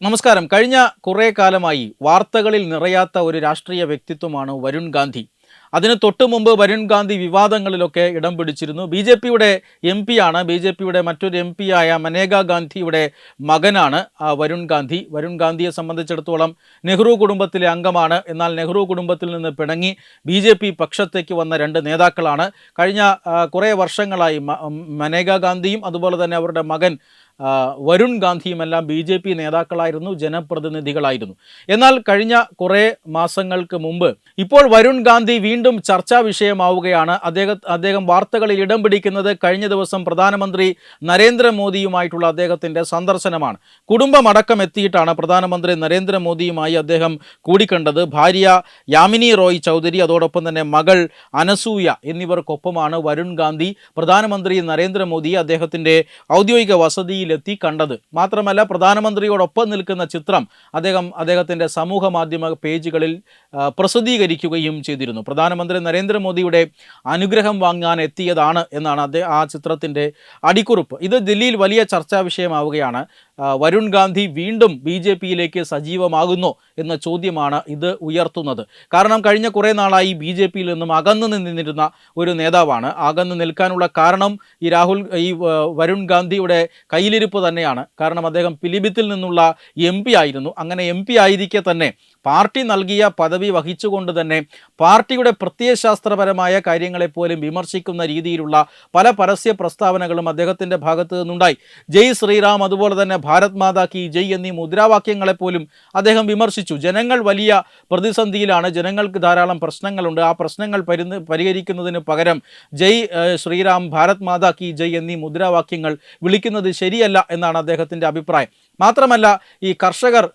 നമസ്കാരം. കഴിഞ്ഞ കുറേ കാലമായി വാർത്തകളിൽ നിറയാത്ത ഒരു രാഷ്ട്രീയ വ്യക്തിത്വമാണ് വരുൺ ഗാന്ധി. അതിന് തൊട്ടു മുമ്പ് വരുൺ ഗാന്ധി വിവാദങ്ങളിലൊക്കെ ഇടം പിടിച്ചിരുന്നു. ബി ജെ പിയുടെ എം പിയാണ്. ബി ജെ പിയുടെ മറ്റൊരു എം പിയായ മനേകാ ഗാന്ധിയുടെ മകനാണ് വരുൺ ഗാന്ധി. വരുൺ ഗാന്ധിയെ സംബന്ധിച്ചിടത്തോളം നെഹ്റു കുടുംബത്തിലെ അംഗമാണ്. എന്നാൽ നെഹ്റു കുടുംബത്തിൽ നിന്ന് പിണങ്ങി ബി ജെ പി പക്ഷത്തേക്ക് വന്ന രണ്ട് നേതാക്കളാണ്. കഴിഞ്ഞ കുറേ വർഷങ്ങളായി മനേകാ ഗാന്ധിയും അതുപോലെ തന്നെ അവരുടെ മകൻ വരുൺ ഗാന്ധിയുമെല്ലാം ബി ജെ പി നേതാക്കളായിരുന്നു, ജനപ്രതിനിധികളായിരുന്നു. എന്നാൽ കഴിഞ്ഞ കുറേ മാസങ്ങൾക്ക് മുമ്പ് ഇപ്പോൾ വരുൺ ഗാന്ധി വീണ്ടും ചർച്ചാ വിഷയമാവുകയാണ്. അദ്ദേഹം വാർത്തകളിൽ ഇടം പിടിക്കുന്നത് കഴിഞ്ഞ ദിവസം പ്രധാനമന്ത്രി നരേന്ദ്രമോദിയുമായിട്ടുള്ള അദ്ദേഹത്തിൻ്റെ സന്ദർശനമാണ്. കുടുംബമടക്കം എത്തിയിട്ടാണ് പ്രധാനമന്ത്രി നരേന്ദ്രമോദിയുമായി അദ്ദേഹം കൂടിക്കണ്ടത്. ഭാര്യ യാമിനി റോയ് ചൗധരി, അതോടൊപ്പം തന്നെ മകൾ അനസൂയ എന്നിവർക്കൊപ്പമാണ് വരുൺ ഗാന്ധി പ്രധാനമന്ത്രി നരേന്ദ്രമോദിയെ അദ്ദേഹത്തിൻ്റെ ഔദ്യോഗിക വസതിയിലെത്തി കണ്ടത്. മാത്രമല്ല, പ്രധാനമന്ത്രിയോടൊപ്പം നിൽക്കുന്ന ചിത്രം അദ്ദേഹത്തിൻ്റെ സമൂഹ മാധ്യമ പേജുകളിൽ പ്രസിദ്ധീകരിക്കുകയും ചെയ്തിരുന്നു. പ്രധാനമന്ത്രി നരേന്ദ്രമോദിയുടെ അനുഗ്രഹം വാങ്ങാൻ എത്തിയതാണ് എന്നാണ് ആ ചിത്രത്തിൻ്റെ അടിക്കുറിപ്പ്. ഇത് ദില്ലിയിൽ വലിയ ചർച്ചാ വിഷയമാവുകയാണ്. വരുൺ ഗാന്ധി വീണ്ടും ബി ജെ പിയിലേക്ക് സജീവമാകുന്നു എന്ന ചോദ്യമാണ് ഇത് ഉയർത്തുന്നത്. കാരണം കഴിഞ്ഞ കുറേ നാളായി ബി ജെ പിയിൽ നിന്നും അകന്നു നിന്നിരുന്ന ഒരു നേതാവാണ്. അകന്നു നിൽക്കാനുള്ള കാരണം ഈ വരുൺ ഗാന്ധിയുടെ കയ്യിലിരിപ്പ് തന്നെയാണ്. കാരണം അദ്ദേഹം പിലിഭിത്തിൽ നിന്നുള്ള എം പി ആയിരുന്നു. അങ്ങനെ എം പി ആയിരിക്കെ തന്നെ പാർട്ടി നൽകിയ പദവി വഹിച്ചുകൊണ്ട് തന്നെ പാർട്ടിയുടെ പ്രത്യയശാസ്ത്രപരമായ കാര്യങ്ങളെപ്പോലും വിമർശിക്കുന്ന രീതിയിലുള്ള പല പരസ്യ പ്രസ്താവനകളും അദ്ദേഹത്തിൻ്റെ ഭാഗത്ത് നിന്നുണ്ടായി. ജയ് ശ്രീറാം, അതുപോലെ തന്നെ ഭാരത് മാതാ കി ജയ് എന്നീ മുദ്രാവാക്യങ്ങളെപ്പോലും അദ്ദേഹം വിമർശിച്ചു. ജനങ്ങൾ വലിയ പ്രതിസന്ധിയിലാണ്, ജനങ്ങൾക്ക് ധാരാളം പ്രശ്നങ്ങളുണ്ട്, ആ പ്രശ്നങ്ങൾ പരിഹരിക്കുന്നതിന് പകരം ജയ് ശ്രീറാം, ഭാരത് മാതാ കി ജയ് എന്നീ മുദ്രാവാക്യങ്ങൾ വിളിക്കുന്നത് ശരിയല്ല എന്നാണ് അദ്ദേഹത്തിൻ്റെ അഭിപ്രായം. മാത്രമല്ല, ഈ കർഷകർ,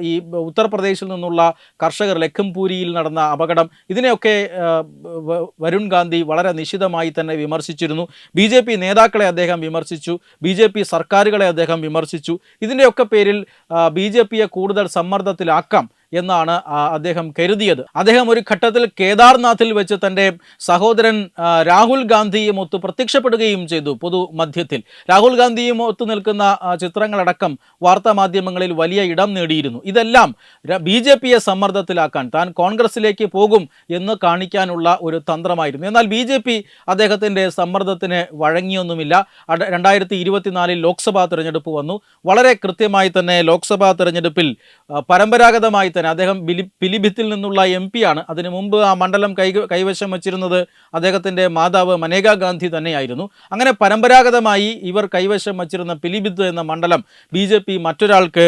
ഈ ഉത്തർപ്രദേശിൽ നിന്നുള്ള കർഷകർ, ലഖിംപൂരിയിൽ നടന്ന അപകടം, ഇതിനെയൊക്കെ വരുൺ ഗാന്ധി വളരെ നിശിതമായി തന്നെ വിമർശിച്ചിരുന്നു. ബി ജെ പി നേതാക്കളെ അദ്ദേഹം വിമർശിച്ചു, ബി ജെ പി സർക്കാരുകളെ അദ്ദേഹം വിമർശിച്ചു. ഇതിൻ്റെയൊക്കെ പേരിൽ ബി ജെ പിയെ കൂടുതൽ സമ്മർദ്ദത്തിലാക്കാം എന്നാണ് അദ്ദേഹം കരുതിയത്. അദ്ദേഹം ഒരു ഘട്ടത്തിൽ കേദാർനാഥിൽ വെച്ച് തൻ്റെ സഹോദരൻ രാഹുൽ ഗാന്ധിയും ഒത്ത് പ്രത്യക്ഷപ്പെടുകയും ചെയ്തു. പൊതുമധ്യത്തിൽ രാഹുൽ ഗാന്ധിയും ഒത്തു നിൽക്കുന്ന ചിത്രങ്ങളടക്കം വാർത്താ മാധ്യമങ്ങളിൽ വലിയ ഇടം നേടിയിരുന്നു. ഇതെല്ലാം ബി ജെ പിയെ സമ്മർദ്ദത്തിലാക്കാൻ, താൻ കോൺഗ്രസിലേക്ക് പോകും എന്ന് കാണിക്കാനുള്ള ഒരു തന്ത്രമായിരുന്നു. എന്നാൽ ബി ജെ പി അദ്ദേഹത്തിൻ്റെ സമ്മർദ്ദത്തിന് വഴങ്ങിയൊന്നുമില്ല. 2024 ലോക്സഭാ തിരഞ്ഞെടുപ്പ് വന്നു. വളരെ കൃത്യമായി തന്നെ ലോക്സഭാ തിരഞ്ഞെടുപ്പിൽ പരമ്പരാഗതമായി തന്നെ അദ്ദേഹം പിലിഭിത്തിൽ നിന്നുള്ള എം പി ആണ്. അതിനു മുമ്പ് ആ മണ്ഡലം കൈവശം വച്ചിരുന്നത് അദ്ദേഹത്തിൻ്റെ മാതാവ് മനേകാ ഗാന്ധി തന്നെയായിരുന്നു. അങ്ങനെ പരമ്പരാഗതമായി ഇവർ കൈവശം വച്ചിരുന്ന പിലിഭിത്ത് എന്ന മണ്ഡലം ബി ജെ പി മറ്റൊരാൾക്ക്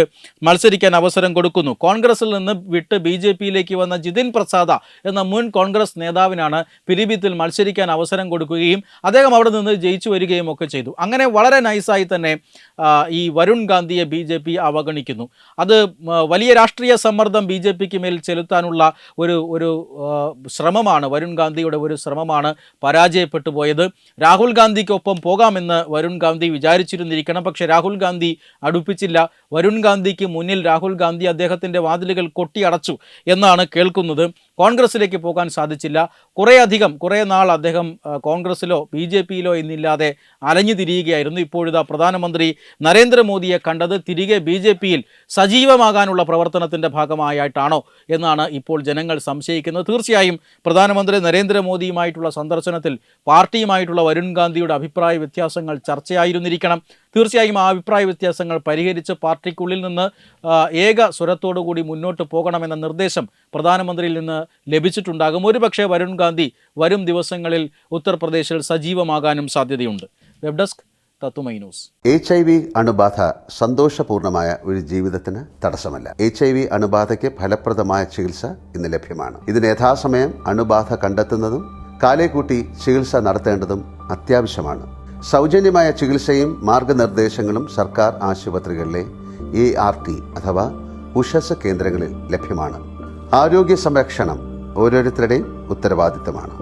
മത്സരിക്കാൻ അവസരം കൊടുക്കുന്നു. കോൺഗ്രസിൽ നിന്ന് വിട്ട് ബി ജെ പിയിലേക്ക് വന്ന ജിതിൻ പ്രസാദ എന്ന മുൻ കോൺഗ്രസ് നേതാവിനാണ് പിലിഭിത്തിൽ മത്സരിക്കാൻ അവസരം കൊടുക്കുകയും അദ്ദേഹം അവിടെ നിന്ന് ജയിച്ചു വരികയും ഒക്കെ ചെയ്തു. അങ്ങനെ വളരെ നൈസായി തന്നെ ഈ വരുൺ ഗാന്ധിയെ ബി ജെ പി അവഗണിക്കുന്നു. അത് വലിയ രാഷ്ട്രീയ സമ്മർദ്ദം ബി ജെ പിക്ക് മേൽ ചെലുത്താനുള്ള ഒരു ശ്രമമാണ്, വരുൺ ഗാന്ധിയുടെ ഒരു ശ്രമമാണ് പരാജയപ്പെട്ടു പോയത്. രാഹുൽ ഗാന്ധിക്കൊപ്പം പോകാമെന്ന് വരുൺ ഗാന്ധി വിചാരിച്ചിരുന്നിരിക്കണം. പക്ഷേ രാഹുൽ ഗാന്ധി അടുപ്പിച്ചില്ല. വരുൺ ഗാന്ധിക്ക് മുന്നിൽ രാഹുൽ ഗാന്ധി അദ്ദേഹത്തിൻ്റെ വാതിലുകൾ കൊട്ടിയടച്ചു എന്നാണ് കേൾക്കുന്നത്. കോൺഗ്രസിലേക്ക് പോകാൻ സാധിച്ചില്ല. കുറേ നാൾ അദ്ദേഹം കോൺഗ്രസിലോ ബി ജെ പിയിലോ എന്നില്ലാതെ അലഞ്ഞു തിരിയുകയായിരുന്നു. ഇപ്പോഴിതാ പ്രധാനമന്ത്രി നരേന്ദ്രമോദിയെ കണ്ടത് തിരികെ ബി ജെ പിയിൽ സജീവമാകാനുള്ള പ്രവർത്തനത്തിൻ്റെ ഭാഗമായിട്ടാണോ എന്നാണ് ഇപ്പോൾ ജനങ്ങൾ സംശയിക്കുന്നത്. തീർച്ചയായും പ്രധാനമന്ത്രി നരേന്ദ്രമോദിയുമായിട്ടുള്ള സന്ദർശനത്തിൽ പാർട്ടിയുമായിട്ടുള്ള വരുൺ ഗാന്ധിയുടെ അഭിപ്രായ വ്യത്യാസങ്ങൾ ചർച്ചയായിരുന്നിരിക്കണം. തീർച്ചയായും ആ അഭിപ്രായ വ്യത്യാസങ്ങൾ പരിഹരിച്ച് പാർട്ടിക്കുള്ളിൽ നിന്ന് ഏക സ്വരത്തോടു കൂടി മുന്നോട്ട് പോകണമെന്ന നിർദ്ദേശം പ്രധാനമന്ത്രിയിൽ നിന്ന് ലഭിച്ചിട്ടുണ്ടാകും. ഒരുപക്ഷെ വരുൺ ഗാന്ധി വരും ദിവസങ്ങളിൽ ഉത്തർപ്രദേശിൽ സജീവമാകാനും സാധ്യതയുണ്ട്. വെബ് ഡെസ്ക് തത്തുമൈ ന്യൂസ്. HIV അണുബാധ സന്തോഷപൂർണമായ ഒരു ജീവിതത്തിന് തടസ്സമല്ല. HIV അണുബാധയ്ക്ക് ഫലപ്രദമായ ചികിത്സ ഇന്ന് ലഭ്യമാണ്. ഇതിന് യഥാസമയം അണുബാധ കണ്ടെത്തുന്നതും കാലേക്കൂട്ടി ചികിത്സ നടത്തേണ്ടതും അത്യാവശ്യമാണ്. സൗജന്യമായ ചികിത്സയും മാർഗനിർദ്ദേശങ്ങളും സർക്കാർ ആശുപത്രികളിലെ ART അഥവാ ഉഷസ് കേന്ദ്രങ്ങളിൽ ലഭ്യമാണ്. ആരോഗ്യ സംരക്ഷണം ഓരോരുത്തരുടെയും ഉത്തരവാദിത്തമാണ്.